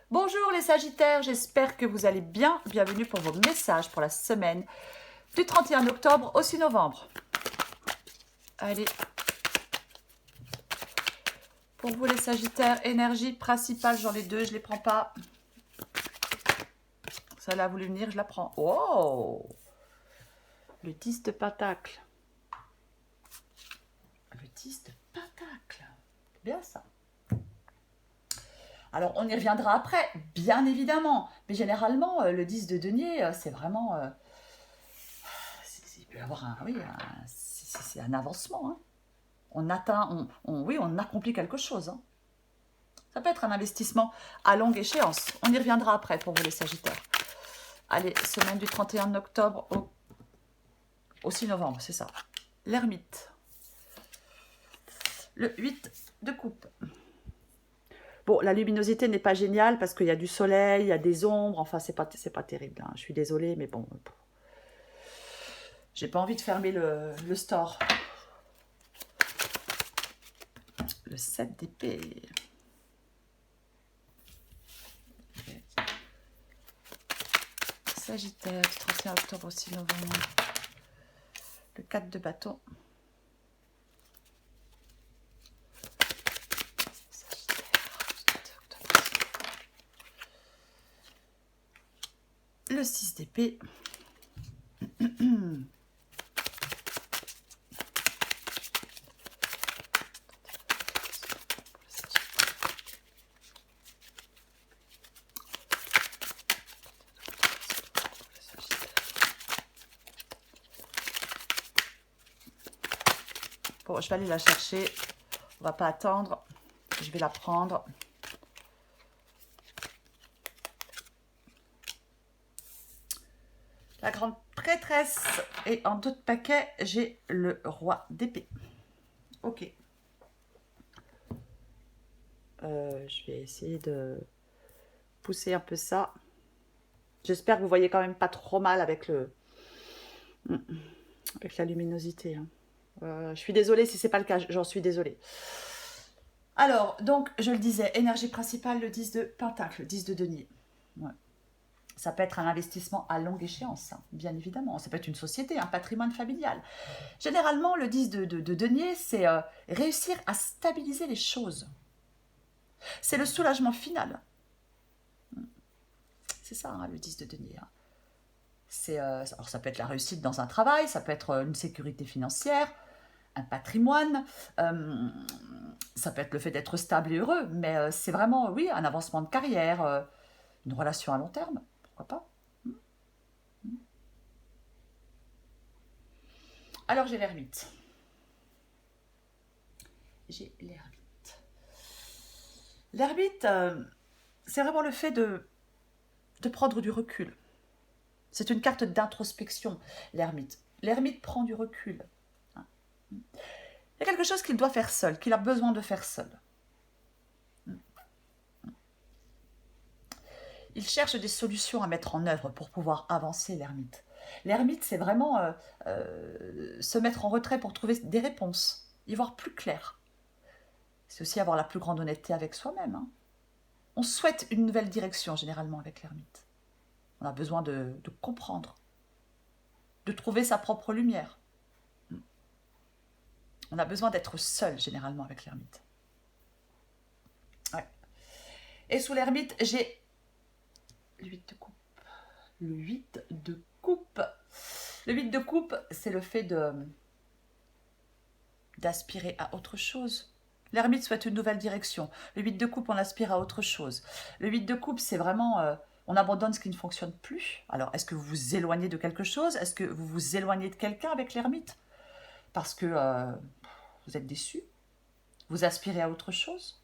Bonjour les Sagittaires, j'espère que vous allez bien. Bienvenue pour vos messages pour la semaine du 31 octobre au 6 novembre. Allez. Pour vous les Sagittaires, énergie principale, j'en ai deux, je ne les prends pas. Celle-là a voulu venir, je la prends. Oh! Le 10 de Pentacle. Le 10 de Pentacle. Bien ça. Alors, on y reviendra après, bien évidemment. Mais généralement, le 10 de denier, c'est vraiment... il peut y avoir un... Oui, c'est un avancement. Hein. On atteint... oui, on accomplit quelque chose. Hein. Ça peut être un investissement à longue échéance. On y reviendra après pour vous les Sagittaires. Allez, semaine du 31 octobre au 6 novembre, c'est ça. L'ermite. Le 8 de coupe. Bon, la luminosité n'est pas géniale parce qu'il y a du soleil, il y a des ombres. Enfin, c'est pas terrible. Hein. Je suis désolée, mais bon. J'ai pas envie de fermer le store. Le 7 d'épée. Sagittaire, du 31 octobre au 6 novembre. Le 4 de bâton. Le 6 d'épée. Bon, je vais aller la chercher. On va pas attendre. Je vais la prendre. La grande prêtresse. Et en d'autres paquets, j'ai le roi d'épée. Ok. Je vais essayer de pousser un peu ça. J'espère que vous voyez quand même pas trop mal avec la luminosité. Hein. Je suis désolée si c'est pas le cas, j'en suis désolée. Alors, donc, je le disais, énergie principale, le 10 de Pentacle, le 10 de denier. Ouais. Ça peut être un investissement à longue échéance, hein, bien évidemment. Ça peut être une société, un patrimoine familial. Généralement, le 10 de denier, c'est réussir à stabiliser les choses. C'est le soulagement final. C'est ça, hein, le 10 de denier. Hein. Alors ça peut être la réussite dans un travail, ça peut être une sécurité financière, un patrimoine, ça peut être le fait d'être stable et heureux, mais c'est vraiment, oui, un avancement de carrière, une relation à long terme, pourquoi pas. Alors j'ai l'ermite. J'ai l'ermite. L'ermite, c'est vraiment le fait de prendre du recul. C'est une carte d'introspection, l'ermite. L'ermite prend du recul. Il y a quelque chose qu'il doit faire seul, qu'il a besoin de faire seul. Il cherche des solutions à mettre en œuvre pour pouvoir avancer, l'ermite. L'ermite, c'est vraiment se mettre en retrait pour trouver des réponses, y voir plus clair. C'est aussi avoir la plus grande honnêteté avec soi-même. Hein. On souhaite une nouvelle direction, généralement, avec l'ermite. On a besoin de comprendre, de trouver sa propre lumière. On a besoin d'être seul, généralement, avec l'ermite. Ouais. Et sous l'ermite, j'ai le 8 de coupe. Le 8 de coupe. Le 8 de coupe, c'est le fait d'aspirer à autre chose. L'ermite souhaite une nouvelle direction. Le 8 de coupe, on aspire à autre chose. Le 8 de coupe, c'est vraiment... on abandonne ce qui ne fonctionne plus. Alors, est-ce que vous vous éloignez de quelque chose? Est-ce que vous vous éloignez de quelqu'un avec l'ermite? Parce que vous êtes déçu? Vous aspirez à autre chose?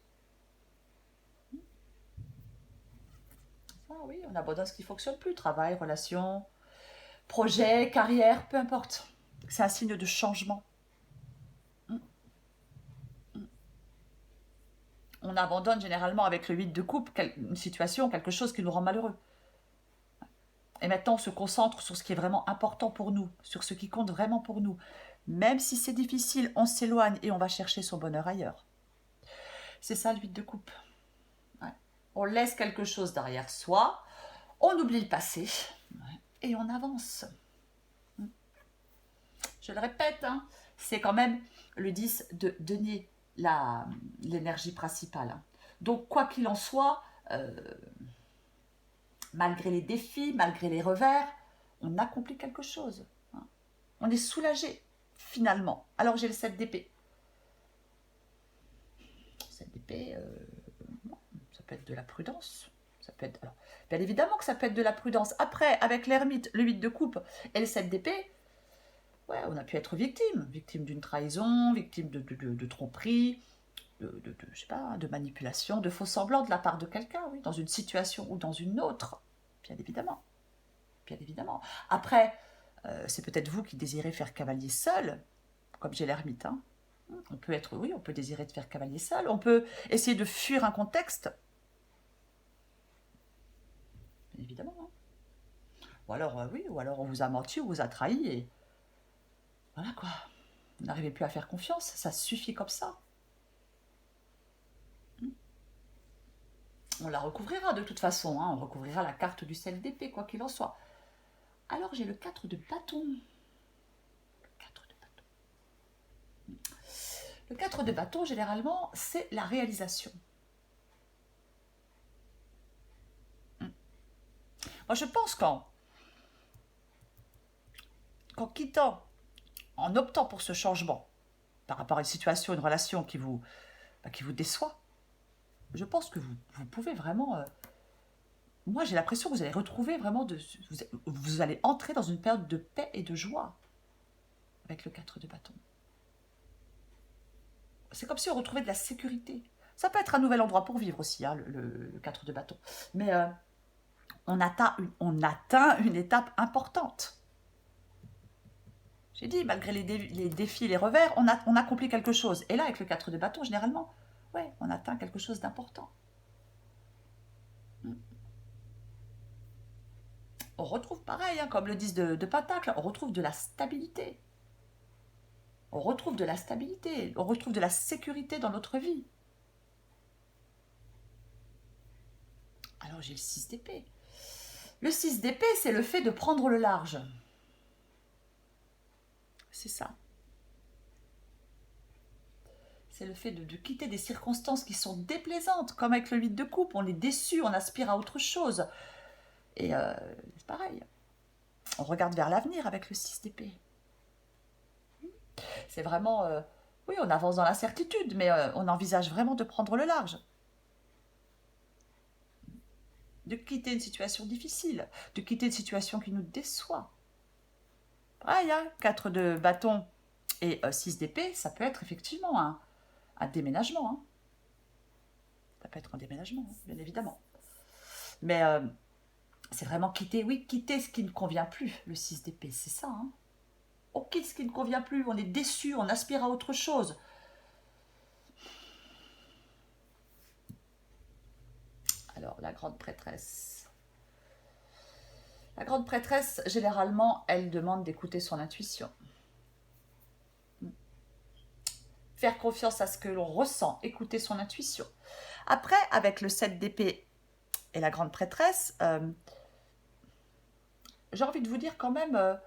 Ah oui, on abandonne ce qui ne fonctionne plus. Travail, relation, projet, carrière, peu importe. C'est un signe de changement. On abandonne généralement avec le 8 de coupe une situation, quelque chose qui nous rend malheureux. Et maintenant, on se concentre sur ce qui est vraiment important pour nous, sur ce qui compte vraiment pour nous. Même si c'est difficile, on s'éloigne et on va chercher son bonheur ailleurs. C'est ça le 8 de coupe. Ouais. On laisse quelque chose derrière soi, on oublie le passé et on avance. Je le répète, hein, c'est quand même le 10 de denier, l'énergie principale. Hein. Donc, quoi qu'il en soit, malgré les défis, malgré les revers, on accomplit quelque chose. Hein. On est soulagé, finalement. Alors, j'ai le 7 d'épée. 7 d'épée, ça peut être de la prudence. Ça peut être, alors, bien évidemment que ça peut être de la prudence. Après, avec l'ermite, le 8 de coupe et le 7 d'épée, ouais, on a pu être victime d'une trahison, victime de tromperie, je sais pas, de manipulation, de faux semblants de la part de quelqu'un, oui, dans une situation ou dans une autre, bien évidemment. Bien évidemment. Après, c'est peut-être vous qui désirez faire cavalier seul, comme j'ai l'ermite. Hein. On peut être, oui, on peut désirer de faire cavalier seul, on peut essayer de fuir un contexte, bien évidemment. Hein. Ou alors, oui, ou alors on vous a menti, on vous a trahi, et voilà quoi. Vous n'arrivez plus à faire confiance, ça suffit comme ça. On la recouvrira de toute façon, hein. On recouvrira la carte du 7 d'épée, quoi qu'il en soit. Alors j'ai le 4 de bâton. Le 4 de bâton, généralement, c'est la réalisation. Moi, je pense qu'en quittant, en optant pour ce changement, par rapport à une situation, une relation qui vous déçoit, je pense que vous pouvez vraiment... moi, j'ai l'impression que vous allez retrouver vraiment... vous allez entrer dans une période de paix et de joie avec le 4 de bâton. C'est comme si on retrouvait de la sécurité. Ça peut être un nouvel endroit pour vivre aussi, hein, le 4 de bâton. Mais on atteint une étape importante. J'ai dit, malgré les défis, les revers, on accomplit quelque chose. Et là, avec le 4 de bâton, généralement, ouais, on atteint quelque chose d'important. On retrouve pareil, hein, comme le 10 de pentacle, on retrouve de la stabilité. On retrouve de la stabilité, on retrouve de la sécurité dans notre vie. Alors j'ai le 6 d'épée. Le 6 d'épée, c'est le fait de prendre le large. C'est ça. C'est le fait de quitter des circonstances qui sont déplaisantes, comme avec le 8 de coupe, on est déçu, on aspire à autre chose. Et c'est pareil, on regarde vers l'avenir avec le 6 d'épée. C'est vraiment, oui, on avance dans l'incertitude, mais on envisage vraiment de prendre le large. De quitter une situation difficile, de quitter une situation qui nous déçoit. Pareil, hein, 4 de bâton et 6 d'épée, ça peut être effectivement un déménagement. Hein. Ça peut être un déménagement, hein, bien évidemment. Mais c'est vraiment quitter ce qui ne convient plus, le 6 d'épée, c'est ça. Hein. On quitte ce qui ne convient plus, on est déçu, on aspire à autre chose. Alors, la grande prêtresse. La grande prêtresse, généralement, elle demande d'écouter son intuition. Faire confiance à ce que l'on ressent, écouter son intuition. Après, avec le 7 d'épée et la grande prêtresse, j'ai envie de vous dire quand même,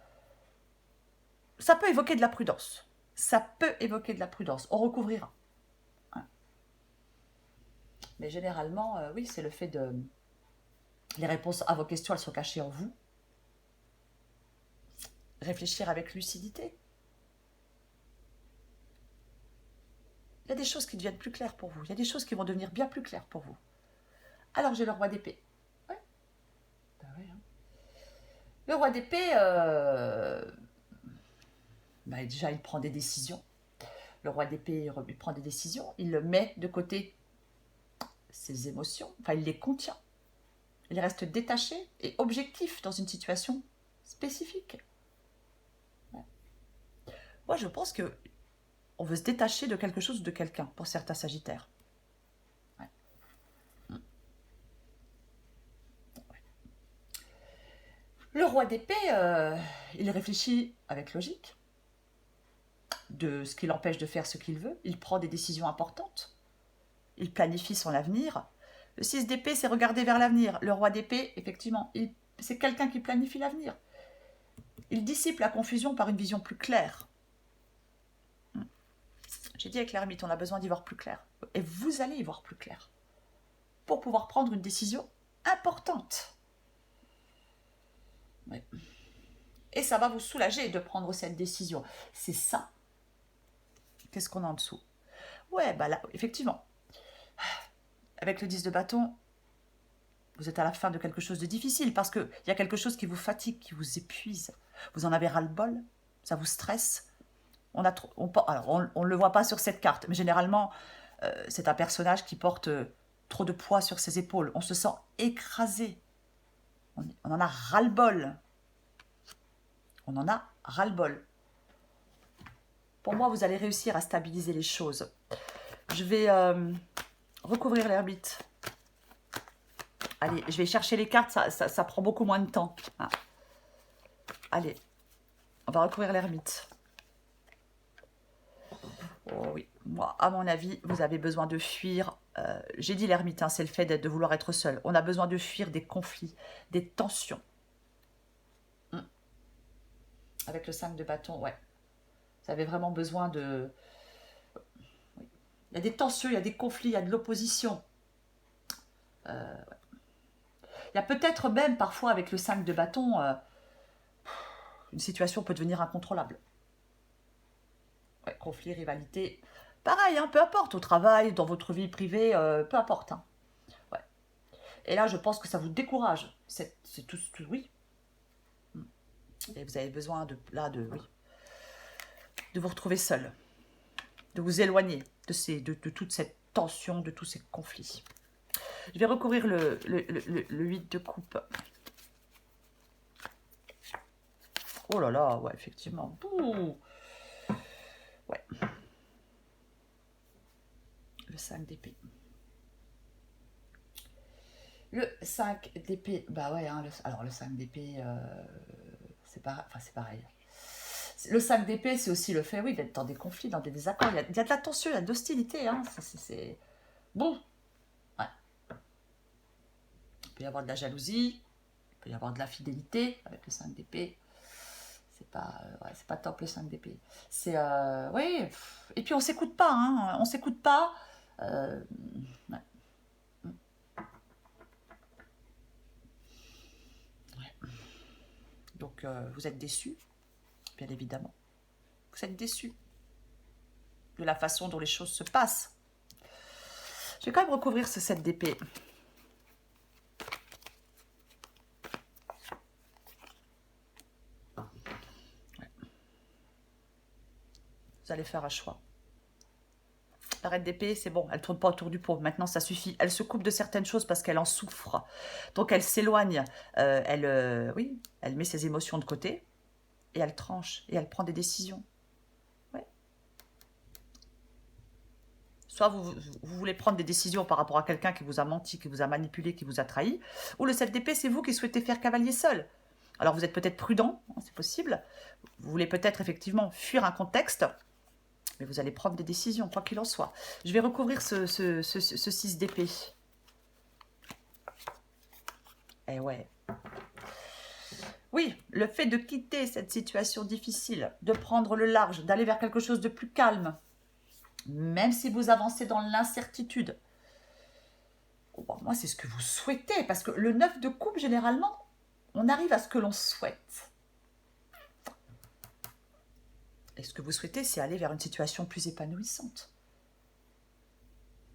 ça peut évoquer de la prudence. Ça peut évoquer de la prudence. On recouvrira. Hein. Mais généralement, oui, c'est le fait de... Les réponses à vos questions, elles sont cachées en vous. Réfléchir avec lucidité. Il y a des choses qui deviennent plus claires pour vous. Il y a des choses qui vont devenir bien plus claires pour vous. Alors, j'ai le roi d'épée. Ouais. Ben ouais, hein. Le roi d'épée, déjà, il prend des décisions. Le roi d'épée, il prend des décisions. Il met de côté ses émotions. Enfin, il les contient. Il reste détaché et objectif dans une situation spécifique. Ouais. Moi, je pense que on veut se détacher de quelque chose ou de quelqu'un, pour certains sagittaires. Ouais. Ouais. Le roi d'épée, il réfléchit avec logique de ce qui l'empêche de faire ce qu'il veut. Il prend des décisions importantes. Il planifie son avenir. Le 6 d'épée, c'est regarder vers l'avenir. Le roi d'épée, effectivement, c'est quelqu'un qui planifie l'avenir. Il dissipe la confusion par une vision plus claire. J'ai dit avec l'ermite, on a besoin d'y voir plus clair. Et vous allez y voir plus clair. Pour pouvoir prendre une décision importante. Oui. Et ça va vous soulager de prendre cette décision. C'est ça. Qu'est-ce qu'on a en dessous? Ouais, bah là, effectivement. Avec le 10 de bâton, vous êtes à la fin de quelque chose de difficile parce qu'il y a quelque chose qui vous fatigue, qui vous épuise. Vous en avez ras-le-bol, ça vous stresse. On ne le voit pas sur cette carte, mais généralement, c'est un personnage qui porte trop de poids sur ses épaules. On se sent écrasé. On en a ras-le-bol. On en a ras-le-bol. Pour moi, vous allez réussir à stabiliser les choses. Je vais recouvrir l'ermite. Allez, je vais chercher les cartes, ça prend beaucoup moins de temps. Ah. Allez, on va recouvrir l'ermite. Oh oui, moi, à mon avis, vous avez besoin de fuir. J'ai dit l'ermite, hein, c'est le fait de vouloir être seul. On a besoin de fuir des conflits, des tensions. Avec le 5 de bâton, ouais. Vous avez vraiment besoin de... Oui. Il y a des tensions, il y a des conflits, il y a de l'opposition. Ouais. Il y a peut-être même parfois avec le 5 de bâton, une situation peut devenir incontrôlable. Ouais, conflit, rivalité, pareil, hein, peu importe, au travail, dans votre vie privée, peu importe. Hein. Ouais. Et là, je pense que ça vous décourage. C'est tout, oui. Et vous avez besoin de vous retrouver seul, de vous éloigner de toute cette tension, de tous ces conflits. Je vais recouvrir le 8 de coupe. Oh là là, ouais, effectivement. Ouh. Ouais. Le 5 d'épée. Le 5 d'épée, bah ouais, hein, alors le 5 d'épée, c'est pareil. Le 5 d'épée, c'est aussi le fait, oui, d'être dans des conflits, dans des désaccords. Il y a de la tension, il y a de l'hostilité. Hein. C'est bon. Ouais. Il peut y avoir de la jalousie, il peut y avoir de la fidélité avec le 5 d'épée. C'est pas top le 5 d'épée. C'est, oui. Et puis on s'écoute pas, hein. On s'écoute pas. Ouais. Donc, vous êtes déçus, bien évidemment. Vous êtes déçus de la façon dont les choses se passent. Je vais quand même recouvrir ce 7 d'épée. Ouais. Vous allez faire un choix. La reine d'épée, c'est bon, elle ne tourne pas autour du pot. Maintenant, ça suffit. Elle se coupe de certaines choses parce qu'elle en souffre. Donc, elle s'éloigne. Elle met ses émotions de côté. Et elle tranche. Et elle prend des décisions. Ouais. Soit vous voulez prendre des décisions par rapport à quelqu'un qui vous a menti, qui vous a manipulé, qui vous a trahi. Ou le 7 d'épée, c'est vous qui souhaitez faire cavalier seul. Alors, vous êtes peut-être prudent, c'est possible. Vous voulez peut-être effectivement fuir un contexte. Mais vous allez prendre des décisions, quoi qu'il en soit. Je vais recouvrir ce 6 d'épée. Eh ouais. Oui, le fait de quitter cette situation difficile, de prendre le large, d'aller vers quelque chose de plus calme, même si vous avancez dans l'incertitude. Oh, bon, moi, c'est ce que vous souhaitez, parce que le 9 de coupe, généralement, on arrive à ce que l'on souhaite. Et ce que vous souhaitez, c'est aller vers une situation plus épanouissante.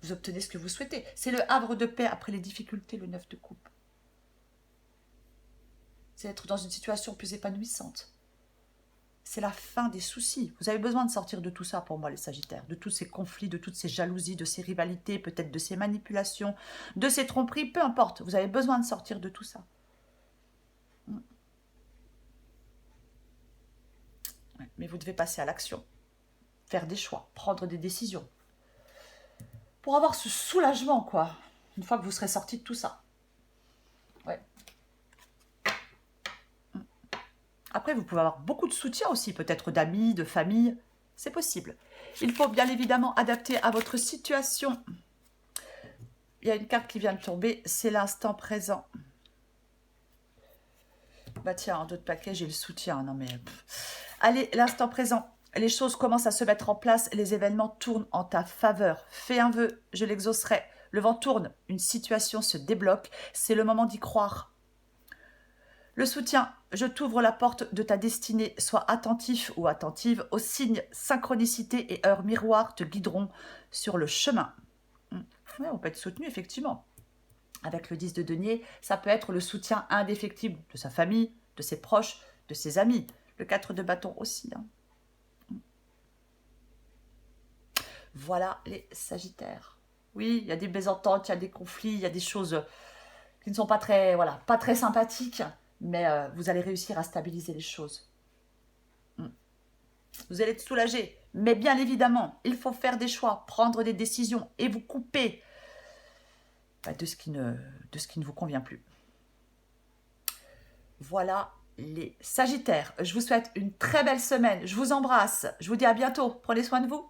Vous obtenez ce que vous souhaitez. C'est le havre de paix après les difficultés, le 9 de coupe. C'est être dans une situation plus épanouissante. C'est la fin des soucis. Vous avez besoin de sortir de tout ça pour moi, les Sagittaires. De tous ces conflits, de toutes ces jalousies, de ces rivalités, peut-être de ces manipulations, de ces tromperies, peu importe. Vous avez besoin de sortir de tout ça. Mais vous devez passer à l'action, faire des choix, prendre des décisions. Pour avoir ce soulagement, quoi, une fois que vous serez sorti de tout ça. Ouais. Après, vous pouvez avoir beaucoup de soutien aussi, peut-être d'amis, de famille. C'est possible. Il faut bien évidemment adapter à votre situation. il y a une carte qui vient de tomber, c'est l'instant présent. Bah tiens, en d'autres paquets, j'ai le soutien. Non mais... Allez, l'instant présent. Les choses commencent à se mettre en place, les événements tournent en ta faveur. Fais un vœu, je l'exaucerai. Le vent tourne, une situation se débloque, c'est le moment d'y croire. Le soutien, je t'ouvre la porte de ta destinée, sois attentif ou attentive aux signes, synchronicité et heures miroirs te guideront sur le chemin. Ouais, on peut être soutenu, effectivement. Avec le 10 de denier, ça peut être le soutien indéfectible de sa famille, de ses proches, de ses amis. Le 4 de bâton aussi. Hein. Voilà les Sagittaires. Oui, il y a des mésententes, il y a des conflits, il y a des choses qui ne sont pas très, voilà, pas très sympathiques, mais vous allez réussir à stabiliser les choses. Vous allez être soulagé, mais bien évidemment, il faut faire des choix, prendre des décisions et vous couper de ce qui ne vous convient plus. Voilà les Sagittaires. Je vous souhaite une très belle semaine. Je vous embrasse. Je vous dis à bientôt. Prenez soin de vous.